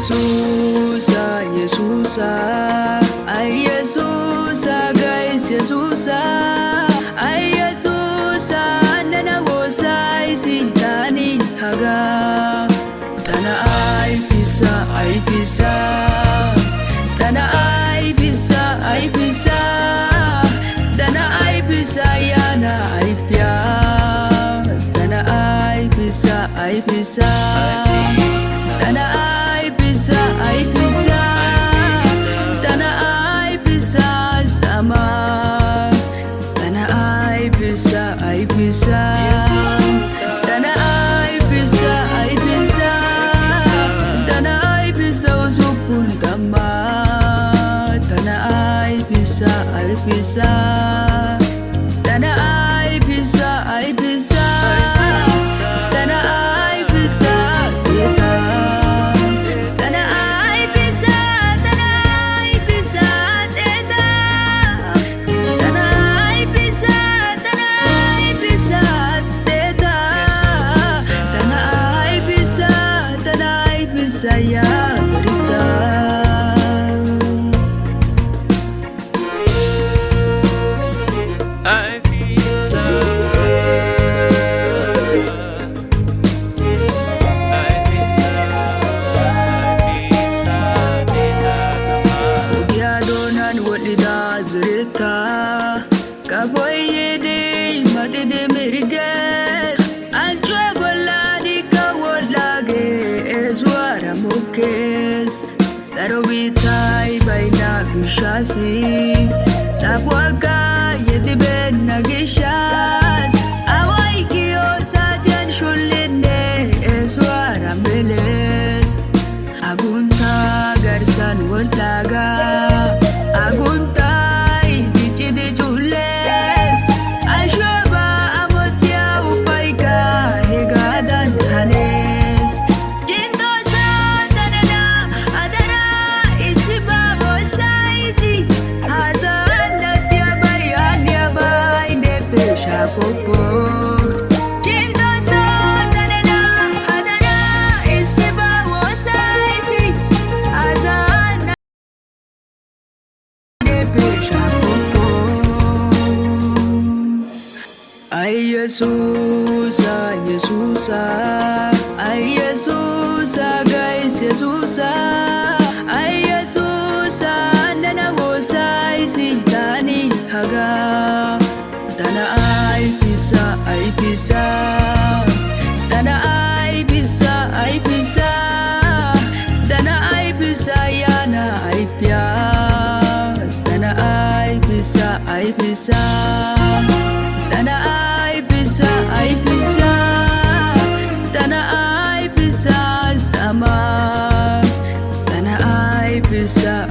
Yesusa, Yesusa, ay Yesusa, guys, Yesusa, ay Yesusa, nanawosay sintanin haga. Tana ay pisa, tana ay pisa, tana ay pisa, yana ay pya, tana ay pisa, tana ay pisa, tana ay pisa, tama, tana ay pisa, tana ay pisa, tana ay pisa, usupun tama, tana ay pisa, tana ay pisa, tana ay pisa, kita, tana ay pisa, teta, tana ay pisa, teta, tana ay pisa, ya berisa. I feel so. Kaboyede matede meriget anchwa goladi kawolage ezwara mukes darobitai baina bishasi tabwaka yediben nagishas awai kiyo satyan shullinde ezwara meles agunta garsan wolaga agunta de chules ashaba amotia upaika hegadan thanes jindo sa tanana adana isiba bosaisi hasan natia bayanya bay ne pesha popo jindo sa tanana adana isiba bosaisi hasan ne pesha ay Yesusa, Yesusa, ay Yesusa, guys, Yesusa, ay Yesusa, nanawosay sintanin haga. Tana ay pisa, tana ay pisa, tana ay pisa, yana ay pya, tana ay pisa, tana ay pisa, tana ay pisa, tama, tana ay pisa,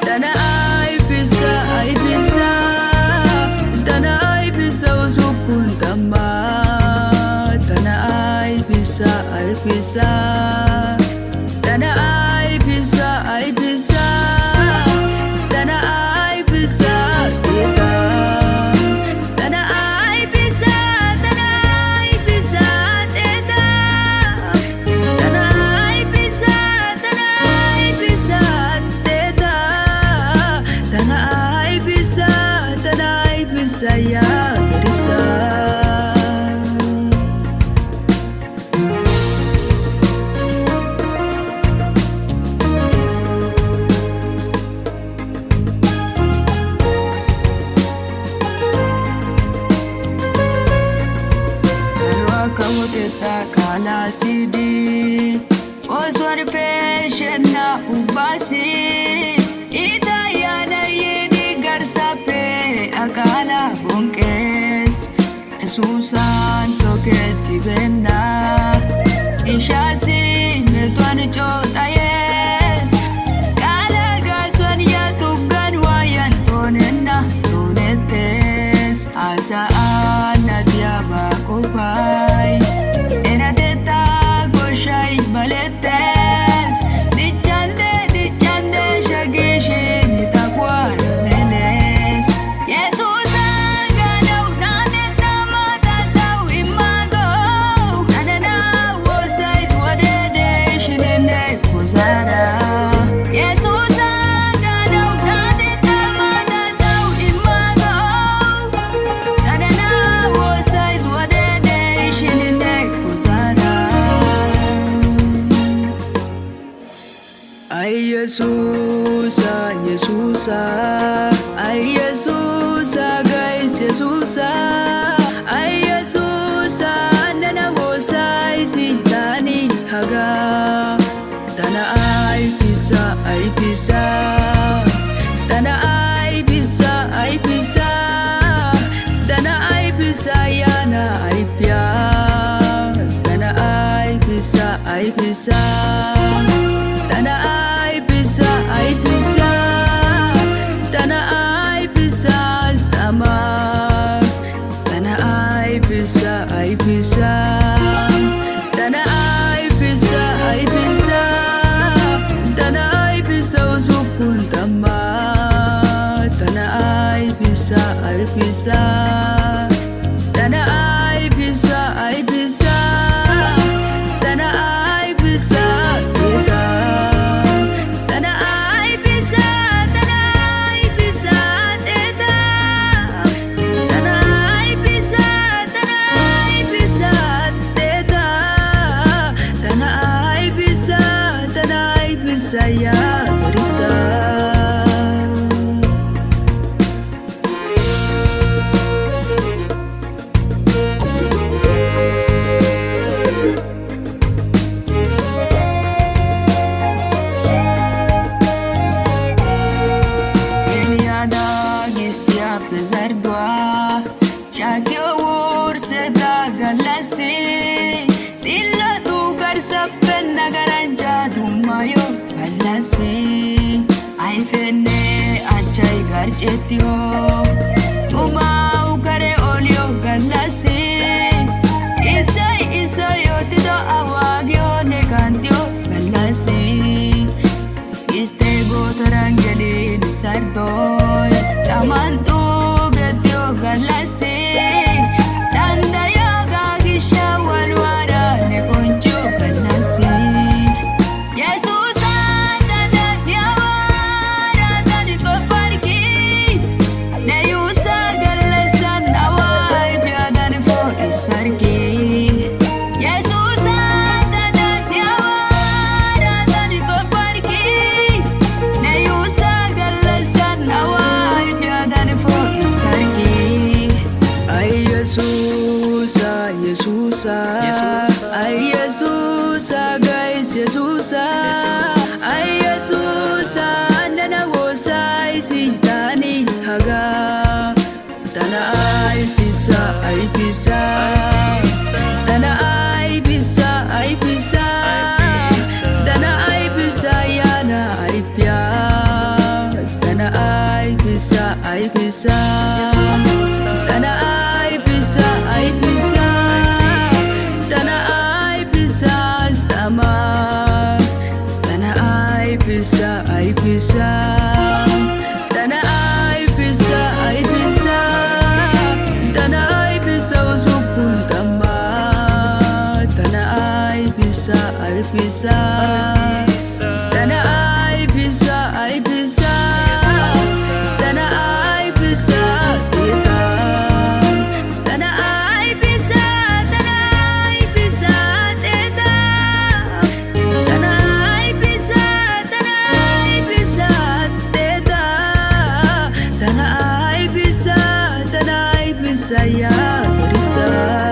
tana ay pisa, tana ay pisa, usupun tama, tana ay pisa, tana ay pisa, tana ay pisa, kita. Saya berisa. Salwa kamu teta kana sidi oswari peshen na ubasi ita yana yedi garsape akala bunkes Yesusan toketti benna ishasi metuan chotayes kala gason ya tugan wayan tonenna tonetes asaan nadia bakopay enateta goshai baletes dichande shagishin itakwar menes Jesus aganaw nateta matataw imago nanana was eyes wadede Yesusa, Yesusa, ay Yesusa guys, Yesusa, ay Yesusa, nanawosay si tani haga, tana ay pisa, tana ay pisa, tana ay pisa, yana ay pya, tana ay pisa, tana ay pisa, tana ay pisa, tama, tana ay pisa, tana ay pisa, tana ay pisa, usupul tama, tana ay pisa, tana ay pisa, tana ay pisa, ita, tana ay pisa, ita, tana ay pisa, ita, tana ay pisa, ya risa. Pesardua, chaque jour c'est ta galasi. Tilla tu garsa penna garanja dumayo galasi. Ai fenne achai garcetio, tuma ukare olio galasi. Isai yo tido awagyo ne cantio galasi. Iste gotarangeli ni sardoy, tamantu galasi, tanda yoga gisha walwara ne koncho galasi. Yesusa tanda diawara tadi koparki, ne yusa galasan awai biadan fo isarki. Yesusa tanda diawara tadi koparki, ne yusa galasan awai biadan fo isarki. Ay Yesusa, ay Yesusa guys, Yesusa, ay Yesusa, nanawosay si tani haga, tana ay pisa, tana ay pisa, tana ay pisa, yana ay pya, tana ay pisa, tana ay pisa, tana ay pisa, tama, tana ay pisa, tana ay pisa, tana ay pisa, usupul tama, tana ay pisa, tana ay pisa, tana ay pisa, ita, tana ay pisa, ita, tana ay pisa, ita, tana ay pisa, ya risa.